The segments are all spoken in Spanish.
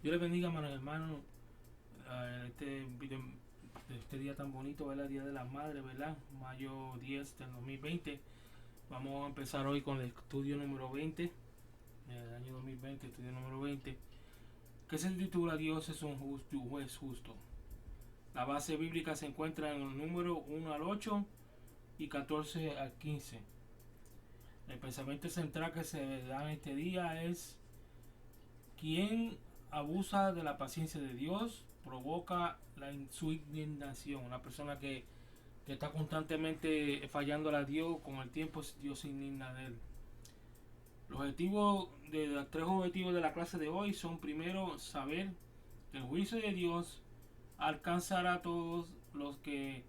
Dios les bendiga, hermanos y hermanos. Este día tan bonito, ¿verdad? Día de las Madres, ¿verdad? Mayo 10 del 2020. Vamos a empezar hoy con el estudio número 20 del año 2020, estudio número 20, que se titula Dios es un juez justo. La base bíblica se encuentra en el número 1 al 8 y 14 al 15. El pensamiento central que se da en este día es: quien abusa de la paciencia de Dios provoca su indignación. Una persona que está constantemente fallando a Dios, con el tiempo Dios se indigna de él. Los tres objetivos de la clase de hoy son: primero, saber que el juicio de Dios alcanzará a todos los que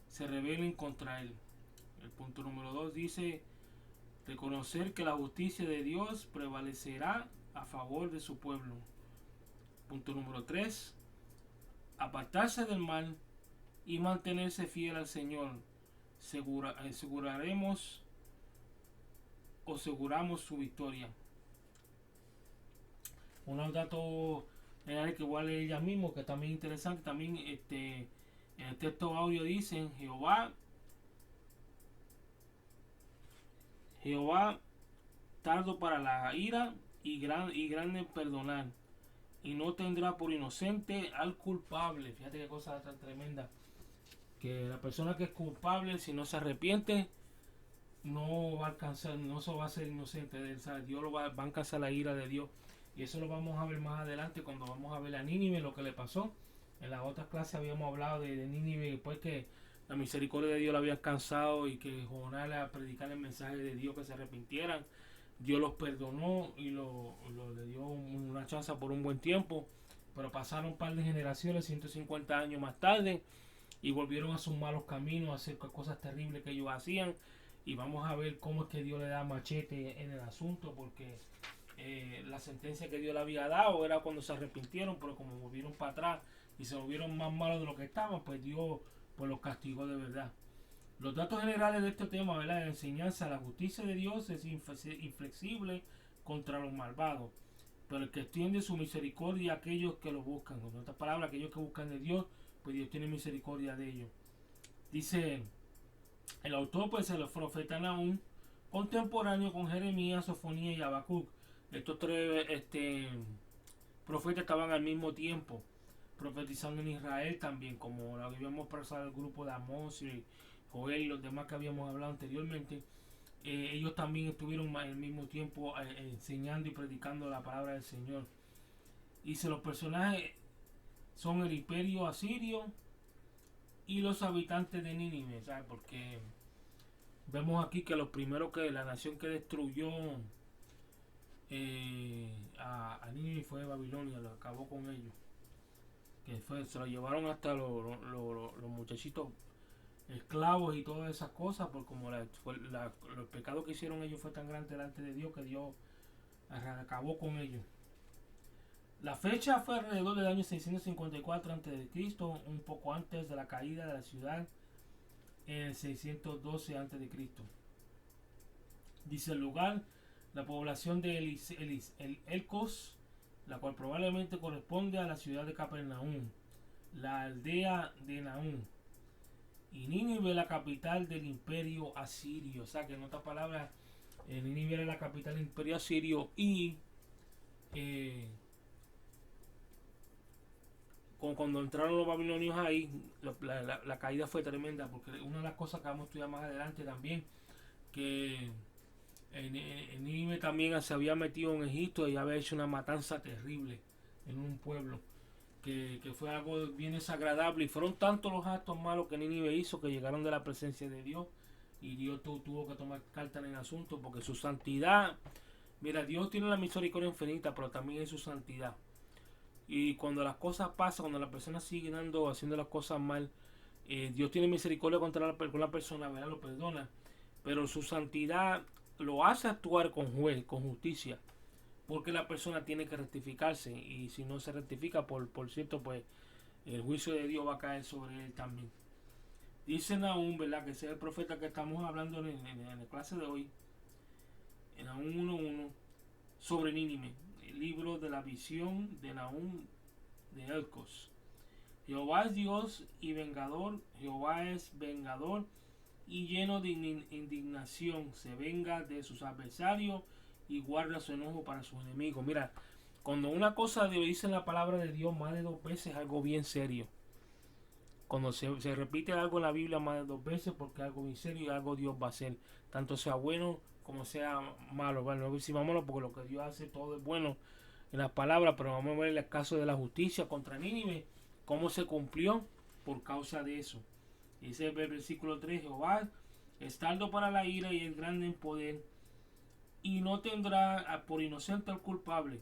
se rebelen contra él. El punto número 2 dice: reconocer que la justicia de Dios prevalecerá a favor de su pueblo. Punto número 3: apartarse del mal y mantenerse fiel al Señor. Aseguraremos o aseguramos su victoria. Unos datos que voy a leer ya mismo, que también es interesante. También en el texto audio dicen: Jehová tardo para la ira y grande en perdonar, y no tendrá por inocente al culpable. Fíjate qué cosa tan tremenda. Que la persona que es culpable, si no se arrepiente, no va a alcanzar, no se va a ser inocente de él. ¿Sabes? Dios va a alcanzar la ira de Dios. Y eso lo vamos a ver más adelante cuando vamos a ver a Nínive, lo que le pasó. En las otras clases habíamos hablado de Nínive, después que la misericordia de Dios la había alcanzado y que Jonás a predicar el mensaje de Dios, que se arrepintieran. Dios los perdonó y le dio una chance por un buen tiempo. Pero pasaron un par de generaciones, 150 años más tarde, y volvieron a sus malos caminos, a hacer cosas terribles que ellos hacían. Y vamos a ver cómo es que Dios le da machete en el asunto, porque la sentencia que Dios le había dado era cuando se arrepintieron, pero como volvieron para atrás y se volvieron más malos de lo que estaban, pues Dios pues los castigó de verdad. Los datos generales de este tema, ¿verdad? La enseñanza: la justicia de Dios es inflexible contra los malvados, pero el que extiende su misericordia a aquellos que lo buscan. Con otras palabras, aquellos que buscan de Dios, pues Dios tiene misericordia de ellos. Dice el autor, pues el profeta Nahum, contemporáneo con Jeremías, Sofonía y Habacuc. Estos tres profetas estaban al mismo tiempo profetizando en Israel también, como lo habíamos pasado el grupo de Amós y Joel y los demás que habíamos hablado anteriormente. Ellos también estuvieron al mismo tiempo enseñando y predicando la palabra del Señor. Y si los personajes son el imperio asirio y los habitantes de Nínive, ¿sabes? Porque vemos aquí que los primeros que la nación que destruyó a Nínive fue Babilonia, lo acabó con ellos. Se lo llevaron hasta los muchachitos esclavos y todas esas cosas, por como los pecados que hicieron ellos fue tan grande delante de Dios, que Dios acabó con ellos. La fecha fue alrededor del año 654 a.C., un poco antes de la caída de la ciudad en el 612 a.C. Dice el lugar: la población de Elcos, la cual probablemente corresponde a la ciudad de Capernaum, la aldea de Nahum. Y Nínive, la capital del imperio asirio. O sea que en otras palabras, Nínive era la capital del imperio asirio. Y eh, cuando entraron los babilonios ahí, la caída fue tremenda. Porque una de las cosas que vamos a estudiar más adelante también, que en Nínive también se había metido en Egipto y había hecho una matanza terrible en un pueblo. Que fue algo bien desagradable, y fueron tantos los actos malos que Nínive hizo que llegaron de la presencia de Dios, y Dios tuvo que tomar carta en el asunto, porque su santidad, mira, Dios tiene la misericordia infinita, pero también es su santidad. Y cuando las cosas pasan, cuando la persona sigue haciendo las cosas mal, Dios tiene misericordia con la persona, ¿verdad? Lo perdona, pero su santidad lo hace actuar con justicia, porque la persona tiene que rectificarse, y si no se rectifica, por cierto, pues el juicio de Dios va a caer sobre él también. Dice Nahum, ¿verdad? Que ese es el profeta que estamos hablando en la clase de hoy, en Nahum 1.1, sobre Nínive. libro de la visión de Nahum de Elcos. Jehová es Dios y vengador, Jehová es vengador y lleno de indignación, se venga de sus adversarios y guarda su enojo para sus enemigos. Mira, cuando una cosa dice en la palabra de Dios más de 2 veces es algo bien serio. Cuando se repite algo en la Biblia más de 2 veces, porque es algo bien serio y algo Dios va a hacer, tanto sea bueno como sea malo. Bueno, no decimos malo porque lo que Dios hace todo es bueno en las palabras, pero vamos a ver el caso de la justicia contra Nínive, cómo se cumplió por causa de eso. Dice el versículo 3, Jehová es tardo para la ira y es grande en poder, y no tendrá por inocente al culpable.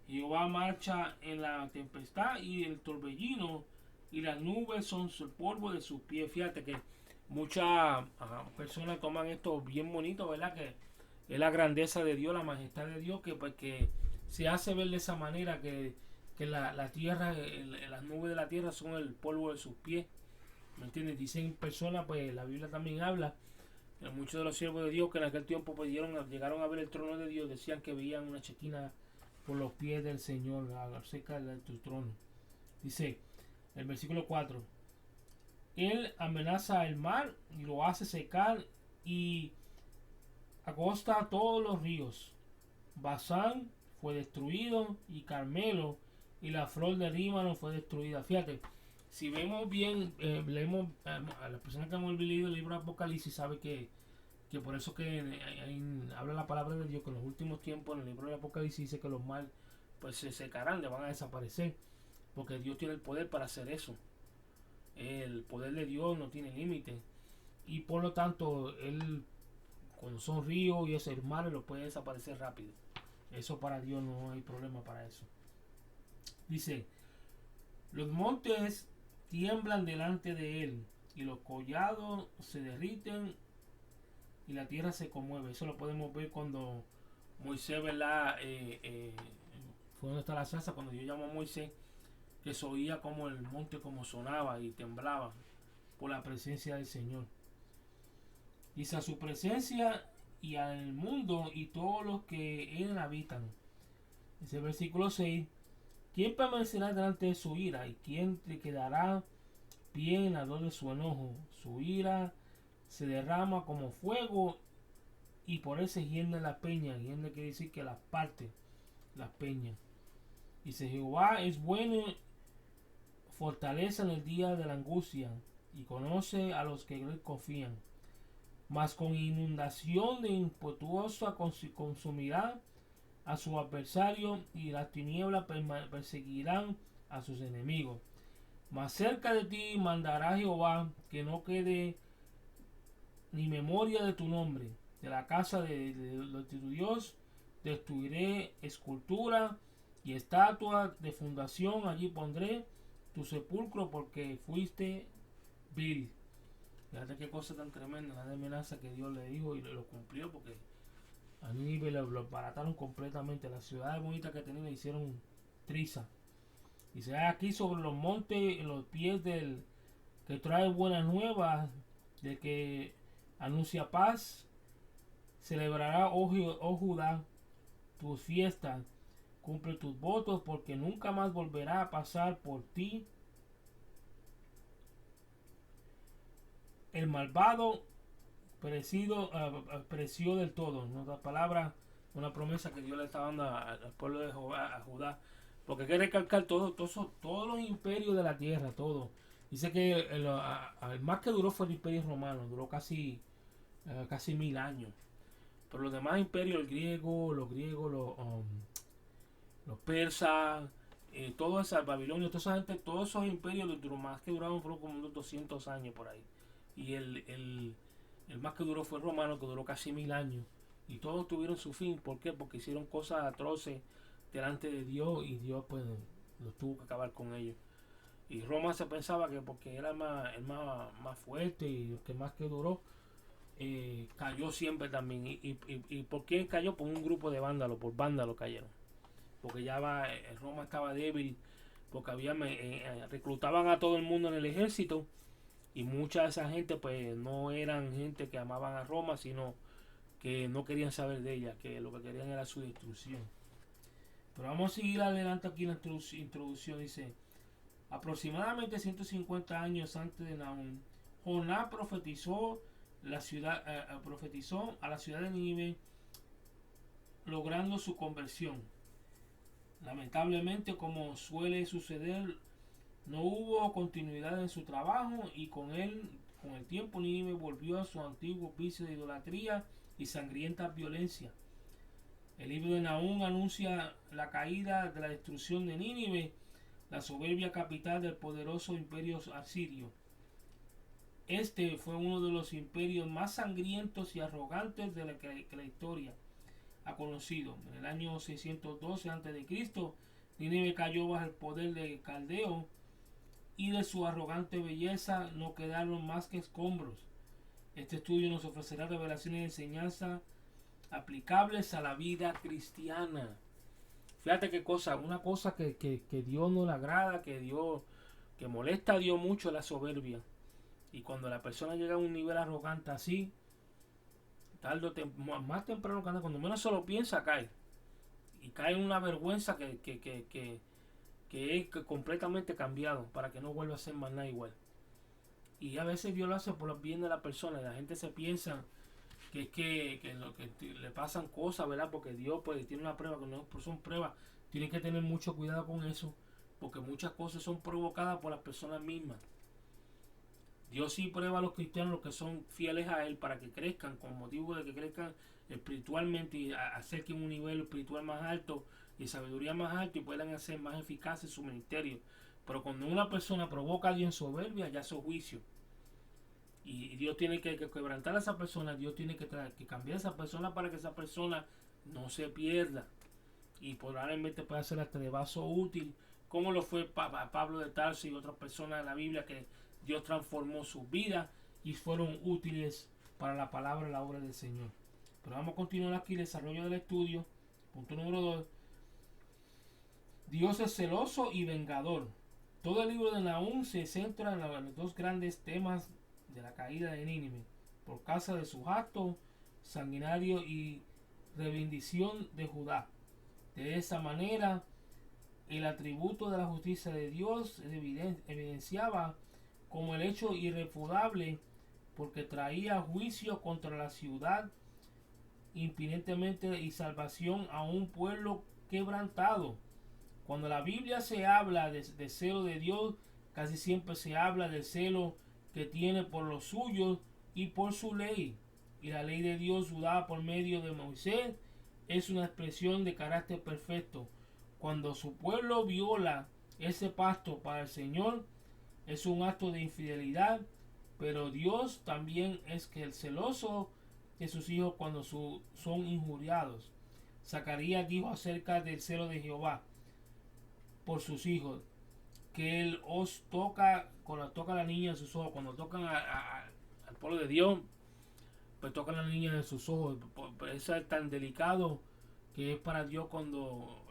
Jehová marcha en la tempestad y el torbellino, y las nubes son el polvo de sus pies. Fíjate que muchas personas toman esto bien bonito, ¿verdad? Que es la grandeza de Dios, la majestad de Dios, que pues que se hace ver de esa manera, que la tierra, las nubes de la tierra son el polvo de sus pies. ¿Me entiendes? Dicen personas, pues la Biblia también habla, muchos de los siervos de Dios que en aquel tiempo pues, llegaron a ver el trono de Dios, decían que veían una chequina por los pies del Señor cerca de tu trono. Dice el versículo 4, Él amenaza el mar y lo hace secar y agosta todos los ríos. Basán fue destruido y Carmelo y la flor de Líbano fue destruida. Fíjate, si vemos bien, leemos a las personas que hemos leído el libro de Apocalipsis, sabe que por eso que habla la palabra de Dios que en los últimos tiempos en el libro de Apocalipsis dice que los mal pues se secarán, le van a desaparecer, porque Dios tiene el poder para hacer eso. El poder de Dios no tiene límite y por lo tanto él, cuando son ríos y ese mar, lo puede desaparecer rápido. Eso para Dios no hay problema para eso. Dice, los montes tiemblan delante de él y los collados se derriten y la tierra se conmueve. Eso lo podemos ver cuando Moisés, ¿verdad? Fue donde está la zarza, cuando Dios llamó a Moisés, que se oía como el monte como sonaba y temblaba por la presencia del Señor. Dice, a su presencia y al mundo y todos los que en él habitan. Dice el versículo 6, ¿quién permanecerá delante de su ira? ¿Y quién te quedará pie en la dor de su enojo? Su ira se derrama como fuego y por él se hiende la peña. Hiende quiere decir que las parte, las peñas. Dice, Jehová es bueno, fortaleza en el día de la angustia y conoce a los que en él confían. Mas con inundación de impetuosa consumirá a su adversario y las tinieblas perseguirán a sus enemigos. Mas cerca de ti mandará Jehová que no quede ni memoria de tu nombre. De la casa de tu Dios destruiré escultura y estatua de fundación. Allí pondré tu sepulcro porque fuiste vil. Fíjate qué cosa tan tremenda, la amenaza que Dios le dijo y lo cumplió, porque a Nínive lo barataron completamente. Las ciudades bonitas que tenían le hicieron triza. Y se da aquí sobre los montes, en los pies del que trae buenas nuevas, de que anuncia paz. Celebrará, oh Judá, tus fiestas, cumple tus votos, porque nunca más volverá a pasar por ti el malvado pereció del todo. En otras palabras, una promesa que Dios le está dando al pueblo de Judá, porque hay que recalcar todos los imperios de la tierra, todo. Dice que el más que duró fue el imperio romano, duró casi 1000 años. Pero los demás imperios, los griegos, los persas, todo esa Babilonia, toda esa gente, todos esos imperios, los más que duraron fueron como unos 200 años por ahí. Y el más que duró fue el romano, que duró casi 1000 años. Y todos tuvieron su fin. ¿Por qué? Porque hicieron cosas atroces delante de Dios y Dios pues los tuvo que acabar con ellos. Y Roma se pensaba que porque era el más fuerte y el que más que duró, cayó siempre también. ¿Y por quién cayó? Por un grupo de vándalos, por vándalos cayeron. Porque ya Roma estaba débil, porque reclutaban a todo el mundo en el ejército. Y mucha de esa gente pues no eran gente que amaban a Roma, sino que no querían saber de ella, que lo que querían era su destrucción. Pero vamos a seguir adelante aquí en la introducción. Dice, aproximadamente 150 años antes de Nahum, Jonás profetizó a la ciudad de Nínive, logrando su conversión. Lamentablemente, como suele suceder, no hubo continuidad en su trabajo y con el tiempo Nínive volvió a su antiguo vicio de idolatría y sangrienta violencia. El libro de Nahum anuncia la caída de la destrucción de Nínive, la soberbia capital del poderoso imperio asirio. Este fue uno de los imperios más sangrientos y arrogantes de que la historia ha conocido. En el año 612 a.C., Nínive cayó bajo el poder de Caldeo, y de su arrogante belleza no quedaron más que escombros. Este estudio nos ofrecerá revelaciones y enseñanzas aplicables a la vida cristiana. Fíjate qué cosa, una cosa que Dios no le agrada, que molesta a Dios mucho, es la soberbia. Y cuando la persona llega a un nivel arrogante así, más temprano, cuando menos se lo piensa, cae. Y cae en una vergüenza que es completamente cambiado para que no vuelva a ser más nada igual. Y a veces Dios lo hace por el bien de la persona. La gente se piensa que le pasan cosas, ¿verdad? Porque Dios pues tiene una prueba, que no son pruebas. Tienen que tener mucho cuidado con eso, porque muchas cosas son provocadas por las personas mismas. Dios sí prueba a los cristianos, los que son fieles a Él, para que crezcan, con motivo de que crezcan espiritualmente y acerquen un nivel espiritual más alto y sabiduría más alto y puedan hacer más eficaces su ministerio. Pero cuando una persona provoca a Dios en soberbia, ya es su juicio. Y Dios tiene que quebrantar a esa persona, Dios tiene que cambiar a esa persona para que esa persona no se pierda. Y probablemente pueda ser hasta de vaso útil, como lo fue Pablo de Tarso y otras personas de la Biblia que Dios transformó sus vidas y fueron útiles para la palabra y la obra del Señor. Pero vamos a continuar aquí el desarrollo del estudio. Punto número 2. Dios es celoso y vengador. Todo el libro de Nahum se centra en los dos grandes temas de la caída de Nínive, por causa de sus actos sanguinarios y reivindicación de Judá. De esa manera, el atributo de la justicia de Dios evidenciaba como el hecho irrefutable, porque traía juicio contra la ciudad imminentemente y salvación a un pueblo quebrantado. Cuando la Biblia se habla de celo de Dios, casi siempre se habla del celo que tiene por los suyos y por su ley. Y la ley de Dios dada por medio de Moisés es una expresión de carácter perfecto. Cuando su pueblo viola ese pacto para el Señor, es un acto de infidelidad, pero Dios también es que el celoso de sus hijos cuando son injuriados. Zacarías dijo acerca del celo de Jehová por sus hijos, que Él os toca, cuando toca a la niña en sus ojos, cuando tocan al pueblo de Dios, pues tocan a la niña en sus ojos. Eso es tan delicado que es para Dios cuando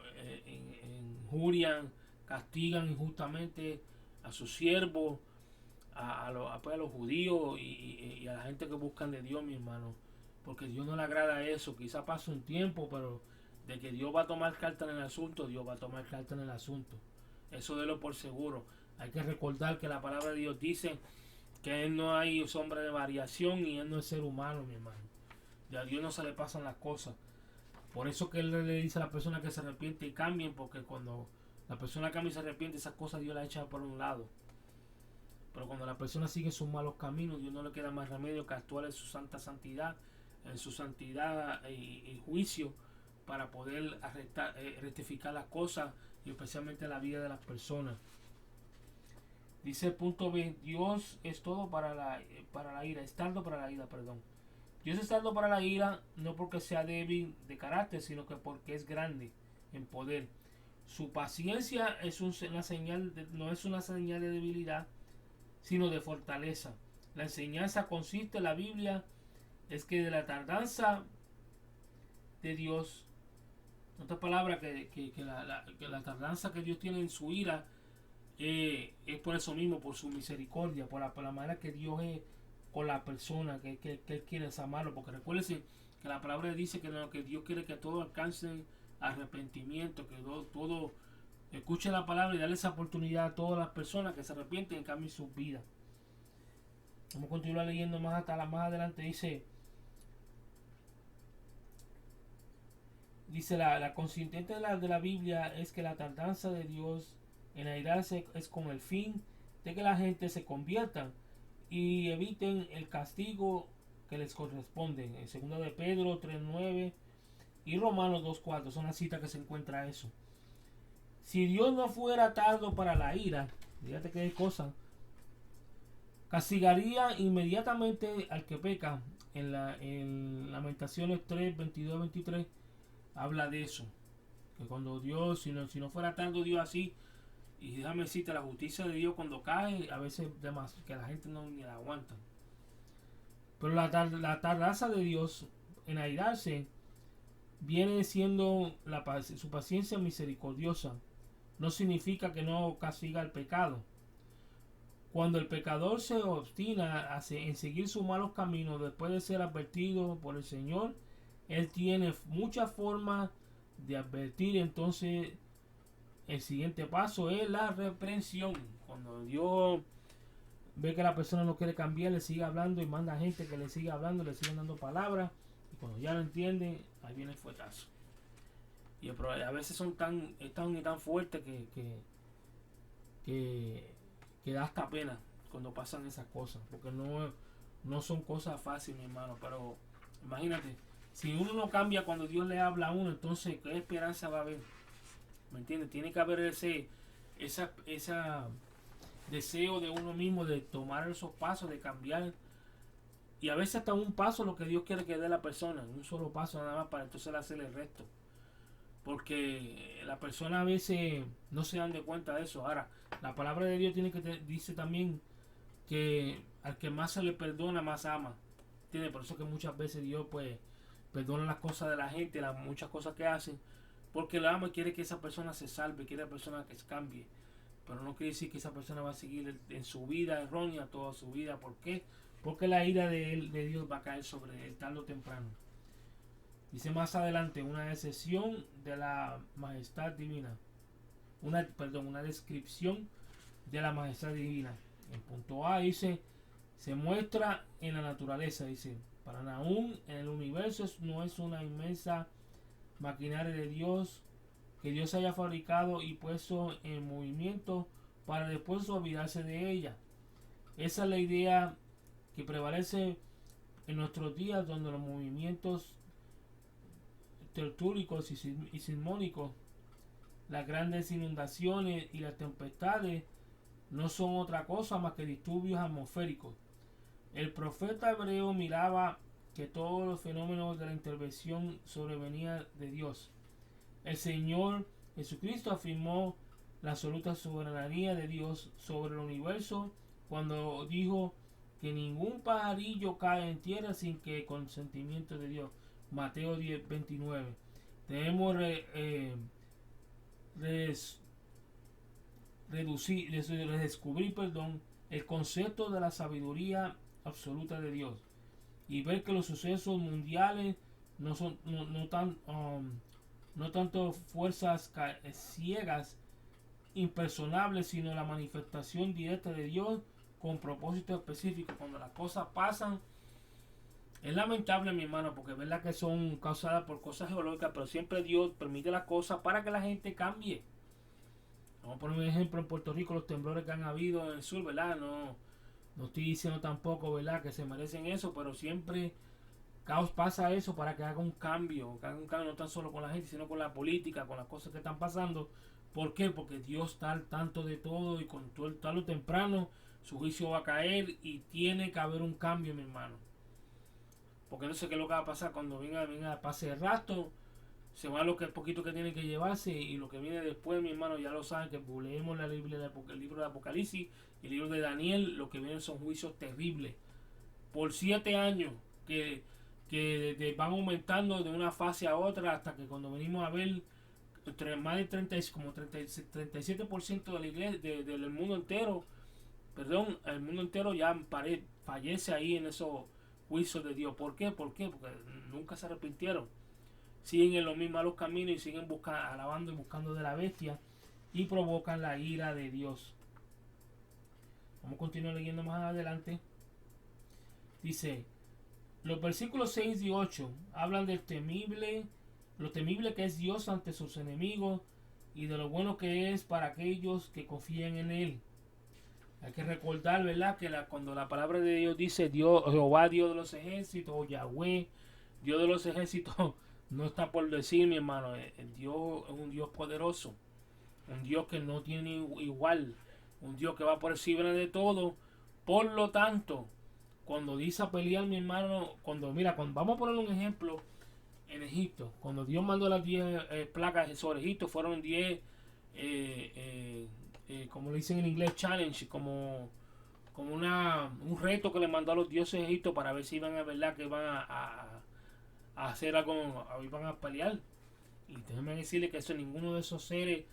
injurian, castigan injustamente a sus siervos, a los judíos y a la gente que buscan de Dios, mi hermano. Porque Dios no le agrada eso. Quizá pase un tiempo, pero de que Dios va a tomar carta en el asunto, Dios va a tomar carta en el asunto. Eso délo por seguro. Hay que recordar que la palabra de Dios dice que Él no hay sombra de variación y Él no es ser humano, mi hermano. Ya a Dios no se le pasan las cosas. Por eso que Él le dice a la persona que se arrepiente y cambien, porque cuando la persona cambia y se arrepiente, esas cosas Dios las echa por un lado. Pero cuando la persona sigue sus malos caminos, Dios no le queda más remedio que actuar en su santidad y juicio, para poder rectificar las cosas y especialmente la vida de las personas. Dice el punto B, Dios es todo para la ira, es tardo para la ira, perdón. Dios es tardo para la ira, no porque sea débil de carácter, sino que porque es grande en poder. Su paciencia es una señal no es una señal de debilidad, sino de fortaleza. La enseñanza consiste en la Biblia es que de la tardanza de Dios, en otras palabras, que la tardanza que Dios tiene en su ira es por eso mismo, por su misericordia, por la manera que Dios es con la persona, que Él quiere amarlo. Porque recuérdense que la palabra dice que Dios quiere que todos alcancen arrepentimiento, que todo escuche la palabra y darle esa oportunidad a todas las personas que se arrepienten y cambien sus vidas. Vamos a continuar leyendo más más adelante. Dice la consistente de la Biblia es que la tardanza de Dios en airarse es con el fin de que la gente se convierta y eviten el castigo que les corresponde. En 2 de Pedro 3:9 y Romanos 2:4 son las citas que se encuentra eso. Si Dios no fuera tardo para la ira, fíjate qué cosa, castigaría inmediatamente al que peca. En Lamentaciones 3:22-23 habla de eso, que cuando Dios, si no fuera tardo Dios así, y déjame decirte, la justicia de Dios cuando cae, a veces que la gente no ni la aguanta. Pero la tardanza de Dios en airarse viene siendo su paciencia misericordiosa. No significa que no castiga el pecado. Cuando el pecador se obstina en seguir sus malos caminos después de ser advertido por el Señor, Él tiene muchas formas de advertir. Entonces el siguiente paso es la reprensión. Cuando Dios ve que la persona no quiere cambiar, le sigue hablando y manda gente que le siga hablando, le sigue dando palabras, y cuando ya lo entiende, ahí viene el fuetazo. Y a veces son tan fuertes que da hasta pena cuando pasan esas cosas, porque no son cosas fáciles, mi hermano. Pero imagínate, si uno no cambia cuando Dios le habla a uno, entonces ¿qué esperanza va a haber? ¿Me entiendes? Tiene que haber esa deseo de uno mismo de tomar esos pasos, de cambiar. Y a veces hasta un paso lo que Dios quiere que dé la persona, un solo paso nada más para entonces hacerle el resto. Porque la persona a veces no se dan de cuenta de eso. Ahora, la palabra de Dios dice también que al que más se le perdona, más ama. ¿Entiendes? Por eso que muchas veces Dios pues perdona las cosas de la gente, muchas cosas que hacen, porque la ama y quiere que esa persona se salve, quiere que esa persona que se cambie. Pero no quiere decir que esa persona va a seguir en su vida errónea toda su vida. ¿Por qué? Porque la ira de Dios va a caer sobre él tarde o temprano. Dice más adelante, una excepción de la majestad divina. Una descripción de la majestad divina. En punto A dice, se muestra en la naturaleza. Dice, para Nahum, en el universo no es una inmensa maquinaria de Dios que Dios haya fabricado y puesto en movimiento para después olvidarse de ella. Esa es la idea que prevalece en nuestros días, donde los movimientos telúricos y sismónicos, las grandes inundaciones y las tempestades no son otra cosa más que disturbios atmosféricos. El profeta hebreo miraba que todos los fenómenos de la intervención sobrevenían de Dios. El Señor Jesucristo afirmó la absoluta soberanía de Dios sobre el universo cuando dijo que ningún pajarillo cae en tierra sin que consentimiento de Dios. Mateo 10:29. Debemos redescubrir el concepto de la sabiduría absoluta de Dios y ver que los sucesos mundiales no son no tanto fuerzas ciegas impersonables, sino la manifestación directa de Dios con propósito específico. Cuando las cosas pasan, es lamentable, mi hermano, porque es verdad que son causadas por cosas geológicas, pero siempre Dios permite las cosas para que la gente cambie. Vamos a poner un ejemplo en Puerto Rico, los temblores que han habido en el sur, ¿verdad? No estoy diciendo tampoco, ¿verdad?, que se merecen eso, pero siempre caos pasa eso para que haga un cambio no tan solo con la gente, sino con la política, con las cosas que están pasando. ¿Por qué? Porque Dios está al tanto de todo y con todo tarde o temprano su juicio va a caer y tiene que haber un cambio, mi hermano. Porque no sé qué es lo que va a pasar cuando venga pase el rastro, se va lo que poquito que tiene que llevarse y lo que viene después, mi hermano, ya lo saben, que leemos el libro de Apocalipsis y el libro de Daniel, lo que vienen son juicios terribles. Por 7 años que van aumentando de una fase a otra hasta que cuando venimos a ver más de 37% de la iglesia, del mundo entero, el mundo entero ya fallece ahí en esos juicios de Dios. ¿Por qué? Porque nunca se arrepintieron. siguen en los mismos malos caminos y siguen alabando y buscando de la bestia y provocan la ira de Dios. Vamos a continuar leyendo más adelante. Dice, los versículos 6 y 8 hablan del lo temible que es Dios ante sus enemigos y de lo bueno que es para aquellos que confían en Él. Hay que recordar, ¿verdad?, que cuando la palabra de Dios dice Dios, Jehová, Dios de los ejércitos, o Yahweh, Dios de los ejércitos, no está por decir, mi hermano, el Dios es un Dios poderoso, un Dios que no tiene igual, un Dios que va por encima de todo. Por lo tanto, cuando dice a pelear, mi hermano, cuando vamos a poner un ejemplo en Egipto, cuando Dios mandó las 10 plagas sobre Egipto, fueron 10 como le dicen en inglés, challenge, como un reto que le mandó a los dioses de Egipto para ver si iban a verdad que iban a hacer algo, iban a pelear. Y déjenme decirle que eso, ninguno de esos seres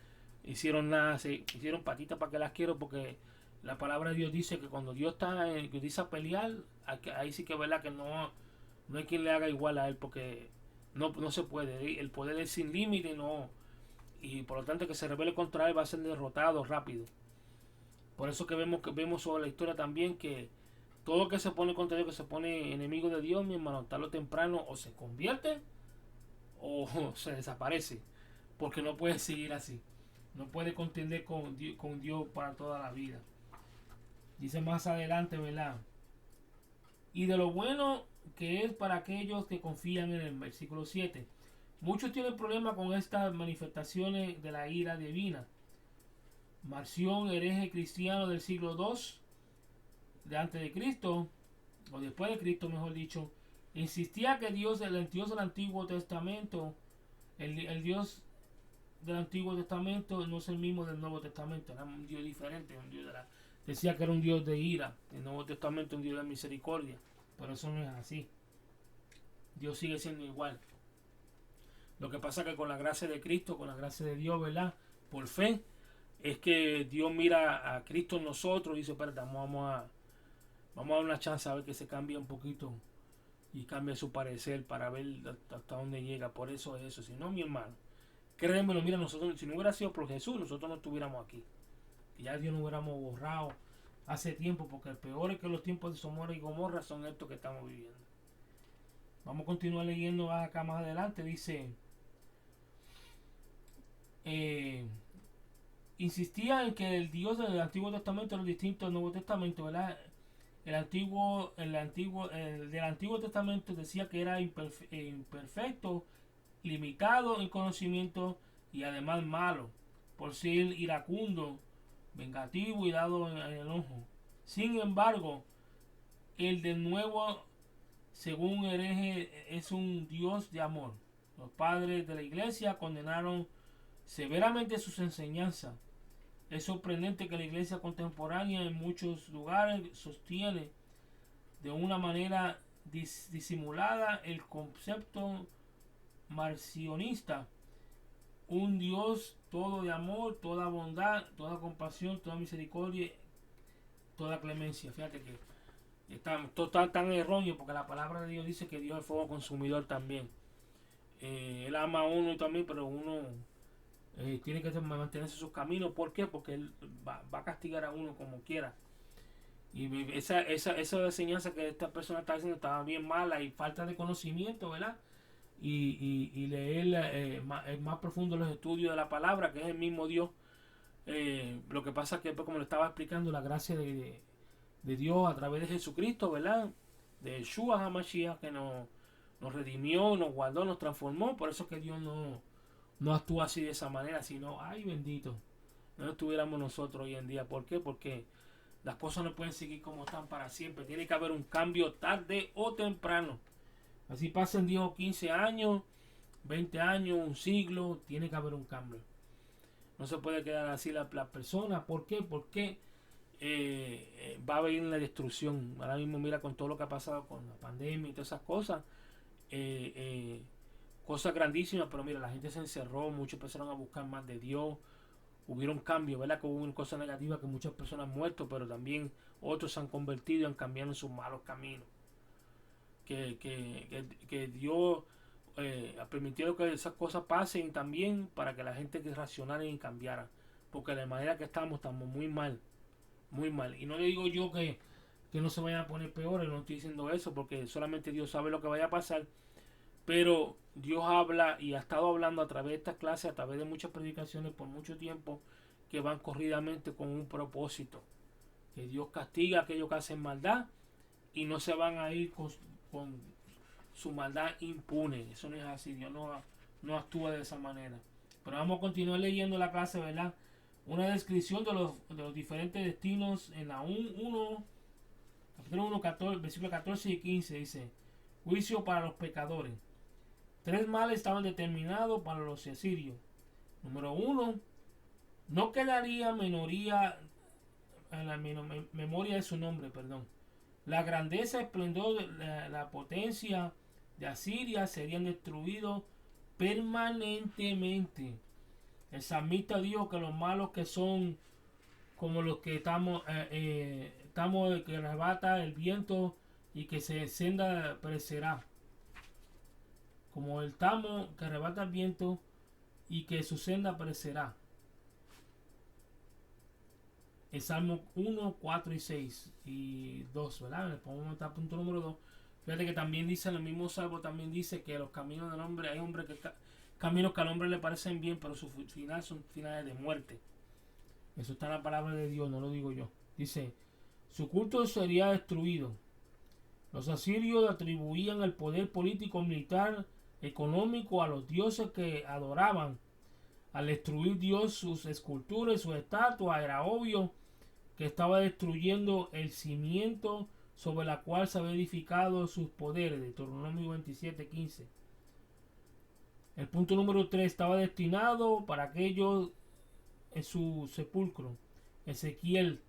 hicieron nada, se hicieron patitas para que las quiero, porque la palabra de Dios dice que cuando Dios que dice a pelear, ahí sí que es verdad que no hay quien le haga igual a él, porque no se puede, el poder es sin límite, y por lo tanto que se revele contra él va a ser derrotado rápido. Por eso que vemos sobre la historia también que todo que se pone contra Dios, que se pone enemigo de Dios, mi hermano, tarde o temprano o se convierte o se desaparece, porque no puede seguir así, no puede contender con Dios para toda la vida. Dice más adelante, ¿verdad? Y de lo bueno que es para aquellos que confían en el versículo 7. Muchos tienen problemas con estas manifestaciones de la ira divina. Marción, hereje cristiano del siglo II de antes de Cristo, o después de Cristo mejor dicho, insistía que el Dios del Antiguo Testamento, el Dios del Antiguo Testamento no es el mismo del Nuevo Testamento, era un Dios diferente, decía que era un Dios de ira, el Nuevo Testamento un Dios de misericordia, pero eso no es así. Dios sigue siendo igual. Lo que pasa que con la gracia de Cristo, con la gracia de Dios, ¿verdad?, por fe, es que Dios mira a Cristo en nosotros y dice, espérate, vamos a dar una chance a ver que se cambie un poquito y cambie su parecer para ver hasta dónde llega. Por eso es eso. Si no, mi hermano, créemelo, mira, nosotros, si no hubiera sido por Jesús, nosotros no estuviéramos aquí. Ya Dios nos hubiéramos borrado hace tiempo, porque el peor es que los tiempos de Sodoma y Gomorra son estos que estamos viviendo. Vamos a continuar leyendo acá más adelante. Dice, insistía en que el Dios del Antiguo Testamento era distinto del Nuevo Testamento, ¿verdad? El del Antiguo Testamento decía que era imperfecto, limitado en conocimiento y además malo, por ser iracundo, vengativo y dado en enojo. Sin embargo, el del Nuevo, según hereje, es un Dios de amor. Los padres de la iglesia condenaron severamente sus enseñanzas. Es sorprendente que la iglesia contemporánea en muchos lugares sostiene de una manera disimulada el concepto marcionista, un Dios todo de amor, toda bondad, toda compasión, toda misericordia, toda clemencia. Fíjate que está tan erróneo, porque la palabra de Dios dice que Dios es fuego consumidor también. Él ama a uno también, pero uno tiene que mantenerse en sus caminos. ¿Por qué? Porque Él va a castigar a uno como quiera. Y esa enseñanza que esta persona está haciendo estaba bien mala y falta de conocimiento, ¿verdad? Y leer más profundo los estudios de la palabra, que es el mismo Dios. Lo que pasa es que, como le estaba explicando, la gracia de Dios a través de Jesucristo, ¿verdad? De Yeshua HaMashiach, que nos redimió, nos guardó, nos transformó. Por eso es que Dios no actúa así de esa manera, sino, ay bendito, no estuviéramos nosotros hoy en día. ¿Por qué? Porque las cosas no pueden seguir como están para siempre. Tiene que haber un cambio tarde o temprano. Así pasen 10 o 15 años, 20 años, un siglo, tiene que haber un cambio. No se puede quedar así la persona. ¿Por qué? Porque va a venir la destrucción. Ahora mismo mira con todo lo que ha pasado con la pandemia y todas esas cosas. Cosas grandísimas, pero mira, la gente se encerró, muchos empezaron a buscar más de Dios. Hubieron cambios, ¿verdad? Que hubo cosas negativas, que muchas personas han muerto, pero también otros se han convertido y han cambiado en sus malos caminos. Que Dios, permitiendo que esas cosas pasen también para que la gente que racionara y cambiara. Porque de la manera que estamos muy mal. Muy mal. Y no le digo yo que no se vayan a poner peores, no estoy diciendo eso, porque solamente Dios sabe lo que vaya a pasar. Pero Dios habla y ha estado hablando a través de estas clases, a través de muchas predicaciones por mucho tiempo, que van corridamente con un propósito. Que Dios castiga a aquellos que hacen maldad y no se van a ir con su maldad impune. Eso no es así. Dios no actúa de esa manera. Pero vamos a continuar leyendo la clase, ¿verdad? Una descripción de los diferentes destinos en la 1, capítulo 1, 14, versículo 14 y 15 dice: juicio para los pecadores. 3 males estaban determinados para los asirios. Número 1, no quedaría minoría en la memoria de su nombre, perdón. La grandeza, esplendor, la potencia de Asiria serían destruidos permanentemente. El salmista dijo que los malos que son como los que estamos que arrebata el viento y que se senda perecerá. Como el tamo que arrebata el viento y que su senda perecerá. El Salmo 1, 4 y 6 y 2, ¿verdad? Le pongo punto número 2. Fíjate que también dice en el mismo salmo, también dice que los caminos del hombre, hay hombres caminos que al hombre le parecen bien, pero su final son finales de muerte. Eso está en la palabra de Dios, no lo digo yo. Dice, su culto sería destruido. Los asirios atribuían el poder político, militar, económico a los dioses que adoraban. Al destruir Dios sus esculturas, sus estatuas, era obvio que estaba destruyendo el cimiento sobre la cual se había edificado sus poderes. Deuteronomio 27:15. El punto número 3, estaba destinado para aquellos en su sepulcro. Ezequiel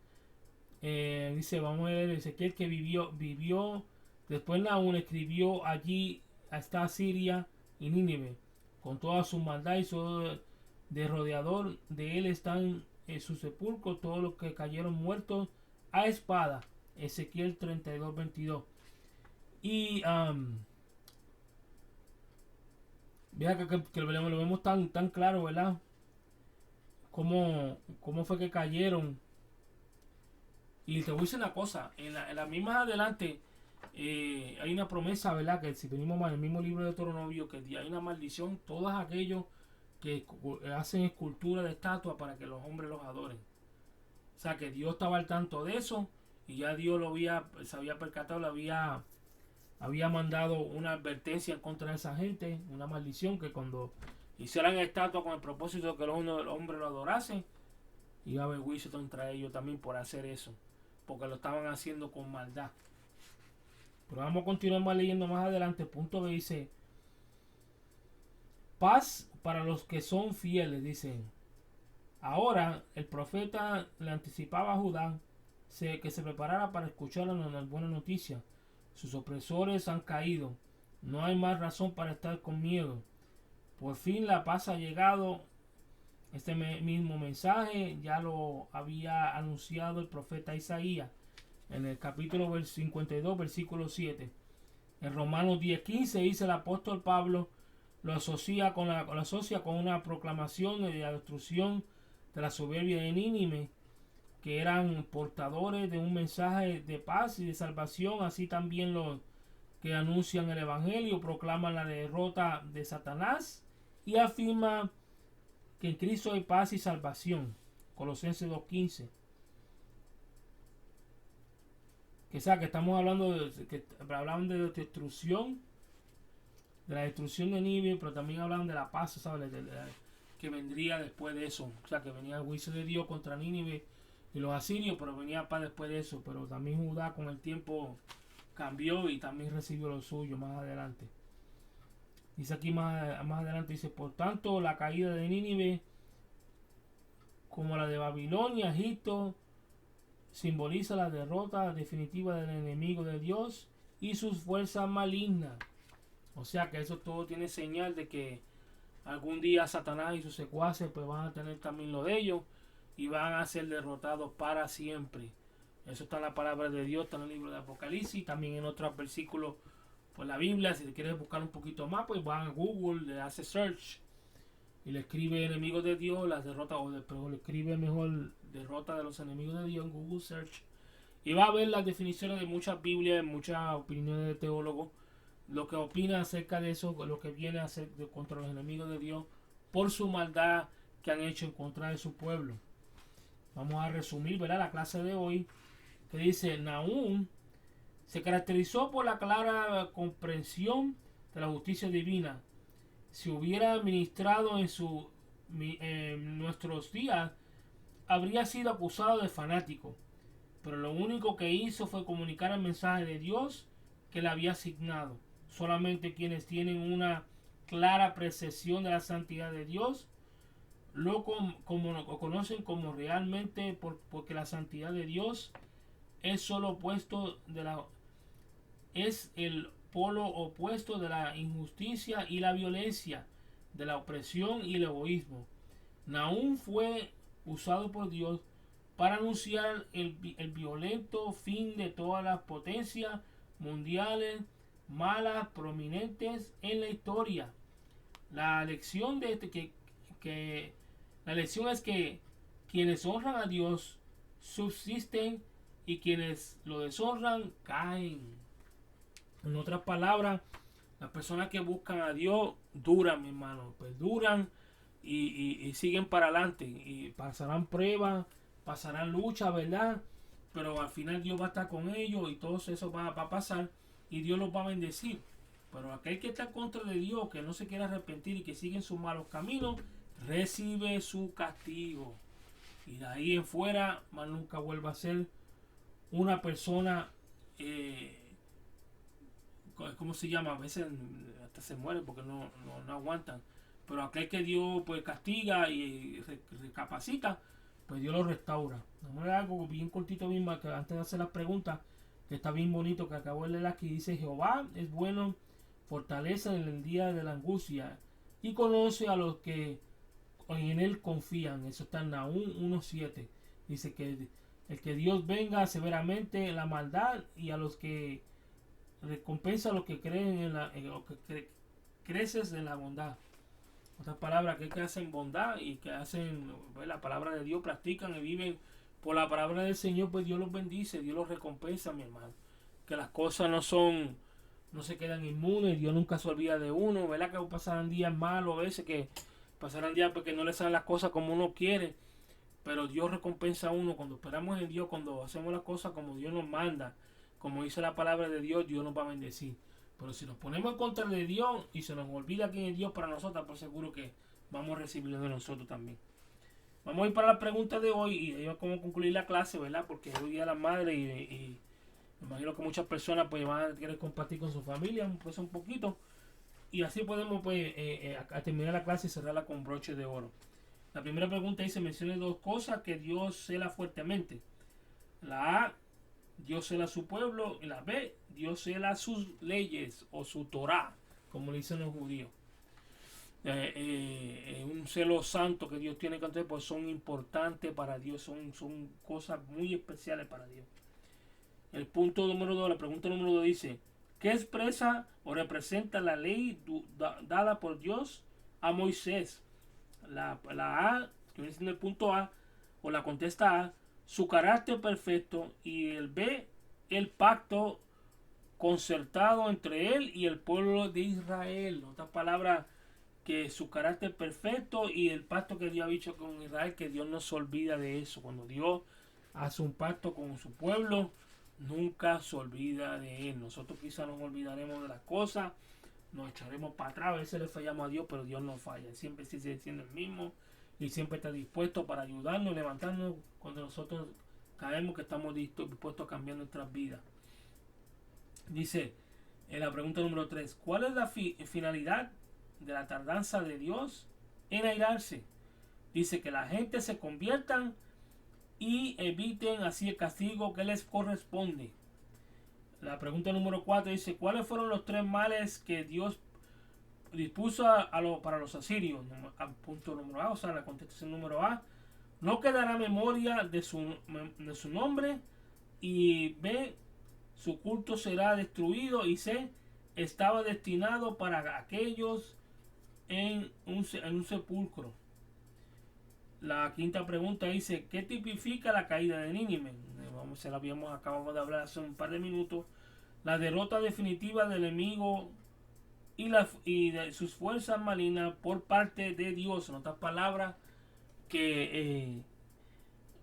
dice, vamos a ver, Ezequiel que vivió, después Nahum escribió: allí está Siria y Nínive, con toda su maldad y su de rodeador de él están en su sepulcro todos los que cayeron muertos a espada. Ezequiel 32:22. Y vea que lo vemos tan claro, ¿verdad? Cómo fue que cayeron. Y te voy a decir una cosa, en la misma adelante hay una promesa, ¿verdad? Que si venimos más en el mismo libro de Deuteronomio, que hay una maldición, todos aquellos que hacen escultura de estatuas para que los hombres los adoren. O sea que Dios estaba al tanto de eso y ya Dios se había percatado, había mandado una advertencia contra esa gente, una maldición, que cuando hicieran estatuas con el propósito de que los hombres lo adorasen, iba a haber juicio contra ellos también por hacer eso, porque lo estaban haciendo con maldad. Pero vamos a continuar más leyendo más adelante. Punto B dice: paz para los que son fieles, dicen. Ahora el profeta le anticipaba a Judá que se preparara para escuchar una buena noticia. Sus opresores han caído. No hay más razón para estar con miedo. Por fin la paz ha llegado. Este mismo mensaje ya lo había anunciado el profeta Isaías en el capítulo 52, versículo 7. En Romanos 10:15 dice el apóstol Pablo, lo asocia con una proclamación de la destrucción de la soberbia de Nínive, que eran portadores de un mensaje de paz y de salvación. Así también los que anuncian el evangelio proclaman la derrota de Satanás y afirman que en Cristo hay paz y salvación. Colosenses 2:15. Que sea que estamos hablando de destrucción, de la destrucción de Nínive, pero también hablan de la paz, ¿sabes? Que vendría después de eso. O sea, que venía el juicio de Dios contra Nínive y los asirios, pero venía paz después de eso. Pero también Judá con el tiempo cambió y también recibió lo suyo más adelante. Dice aquí más adelante, dice, por tanto, la caída de Nínive, como la de Babilonia, Egipto, simboliza la derrota definitiva del enemigo de Dios y sus fuerzas malignas. O sea que eso todo tiene señal de que algún día Satanás y sus secuaces pues van a tener también lo de ellos y van a ser derrotados para siempre. Eso está en la palabra de Dios, está en el libro de Apocalipsis, también en otros versículos pues la Biblia. Si quieres buscar un poquito más, pues va a Google, le hace search y le escribe enemigos de Dios, las derrotas, pero le escribe mejor derrota de los enemigos de Dios en Google Search. Y va a ver las definiciones de muchas Biblias, muchas opiniones de teólogos, lo que opina acerca de eso, lo que viene a hacer contra los enemigos de Dios por su maldad que han hecho en contra de su pueblo. Vamos a resumir, ¿verdad?, la clase de hoy, que dice: Nahum se caracterizó por la clara comprensión de la justicia divina. Si hubiera ministrado en nuestros días, habría sido acusado de fanático, pero lo único que hizo fue comunicar el mensaje de Dios que le había asignado. Solamente quienes tienen una clara percepción de la santidad de Dios lo conocen como realmente, porque la santidad de Dios es es el polo opuesto de la injusticia y la violencia, de la opresión y el egoísmo. Nahum fue usado por Dios para anunciar el violento fin de todas las potencias mundiales malas prominentes en la historia. La lección de la lección es que quienes honran a Dios subsisten y quienes lo deshonran caen. En otras palabras, las personas que buscan a Dios duran, mi hermano, pues duran y siguen para adelante y pasarán pruebas, pasarán lucha, ¿verdad? Pero al final Dios va a estar con ellos y todo eso va a pasar y Dios los va a bendecir. Pero aquel que está contra de Dios, que no se quiere arrepentir y que sigue en sus malos caminos, recibe su castigo. Y de ahí en fuera, más nunca vuelva a ser una persona, ¿cómo se llama? A veces hasta se muere porque no aguantan. Pero aquel que Dios pues castiga y recapacita, pues Dios lo restaura. Vamos a ver algo bien cortito, bien que antes de hacer las preguntas, que está bien bonito, que acabo de leer aquí. Dice: Jehová es bueno, fortaleza en el día de la angustia, y conoce a los que en él confían. Eso está en Nahum 1:7. Dice que el que Dios venga severamente en la maldad, y a los que recompensa a los que creen en lo que creces en la bondad. Otras palabras, que hacen bondad y que hacen, pues, la palabra de Dios, practican y viven por la palabra del Señor, pues Dios los bendice, Dios los recompensa, mi hermano. Que las cosas no se quedan inmunes, Dios nunca se olvida de uno, ¿verdad? Que pasarán días malos, a veces que pasarán días porque no le salen las cosas como uno quiere, pero Dios recompensa a uno cuando esperamos en Dios, cuando hacemos las cosas como Dios nos manda, como dice la palabra de Dios, Dios nos va a bendecir. Pero si nos ponemos en contra de Dios y se nos olvida quién es Dios para nosotros, por seguro que vamos a recibirlo de nosotros también. Vamos a ir para la pregunta de hoy y ahí va como concluir la clase, ¿verdad? Porque hoy día de la madre y me imagino que muchas personas pues van a querer compartir con su familia pues un poquito, y así podemos pues a terminar la clase y cerrarla con broche de oro. La primera pregunta dice: mencione dos cosas que Dios cela fuertemente. La A: Dios cela a su pueblo. Y la B: Dios cela sus leyes o su Torah, como le dicen los judíos. Un celo santo que Dios tiene que hacer, pues son importantes para Dios, son cosas muy especiales para Dios. El punto número 2, la pregunta número 2 dice: ¿qué expresa o representa la ley dada por Dios a Moisés? La A, que viene siendo el punto A, o la contesta A: su carácter perfecto. Y el B: el pacto concertado entre él y el pueblo de Israel. En otras palabras, que su carácter perfecto y el pacto que Dios ha hecho con Israel, que Dios no se olvida de eso. Cuando Dios hace un pacto con su pueblo, nunca se olvida de él. Nosotros quizás nos olvidaremos de las cosas, nos echaremos para atrás, a veces le fallamos a Dios, pero Dios no falla. Él siempre sigue siendo el mismo y siempre está dispuesto para ayudarnos, levantarnos cuando nosotros caemos, que estamos dispuestos a cambiar nuestras vidas. Dice en la pregunta número 3: ¿cuál es la finalidad de la tardanza de Dios en airarse? Dice: que la gente se conviertan y eviten así el castigo que les corresponde. La pregunta número 4 dice: ¿cuáles fueron los 3 males que Dios dispuso para los asirios? Punto número A, o sea, la contestación número A: no quedará memoria de su nombre. Y B: su culto será destruido. Y C: estaba destinado para aquellos en un sepulcro. La quinta pregunta dice, ¿qué tipifica la caída de Nínive? Acabamos de hablar hace un par de minutos. La derrota definitiva del enemigo y de sus fuerzas malignas por parte de Dios. En otras palabras, que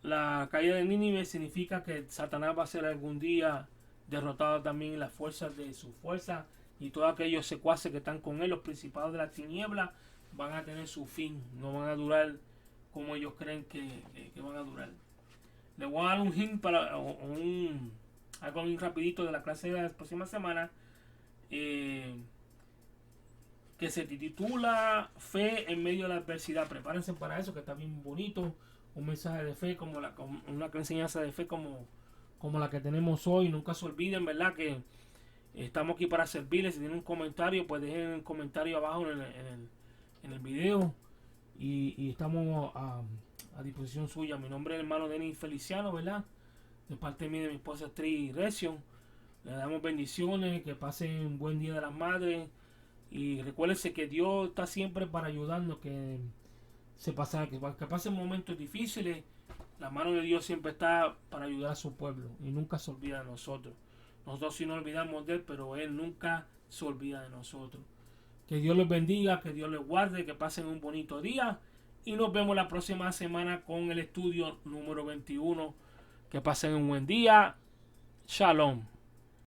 la caída de Nínive significa que Satanás va a ser algún día derrotado también en las fuerzas de su fuerza, y todos aquellos secuaces que están con él, los principados de la tiniebla, van a tener su fin, no van a durar como ellos creen que van a durar. Le voy a dar un hint para algo muy rapidito de la clase de la próxima semana, que se titula Fe en medio de la adversidad. Prepárense para eso, que está bien bonito. Un mensaje de fe, como una enseñanza de fe como la que tenemos hoy. Nunca se olviden, ¿verdad?, que estamos aquí para servirles. Si tienen un comentario, pues dejen un comentario abajo en el video. Y estamos a disposición suya. Mi nombre es el hermano Denis Feliciano, ¿verdad? De parte mía y de mi esposa Tri Recio. Le damos bendiciones, que pasen un buen día de las madres. Y recuérdense que Dios está siempre para ayudarnos, que pasen momentos difíciles. La mano de Dios siempre está para ayudar a su pueblo y nunca se olvida de nosotros. Nosotros sí nos olvidamos de Él, pero Él nunca se olvida de nosotros. Que Dios les bendiga, que Dios les guarde, que pasen un bonito día. Y nos vemos la próxima semana con el estudio número 21. Que pasen un buen día. Shalom.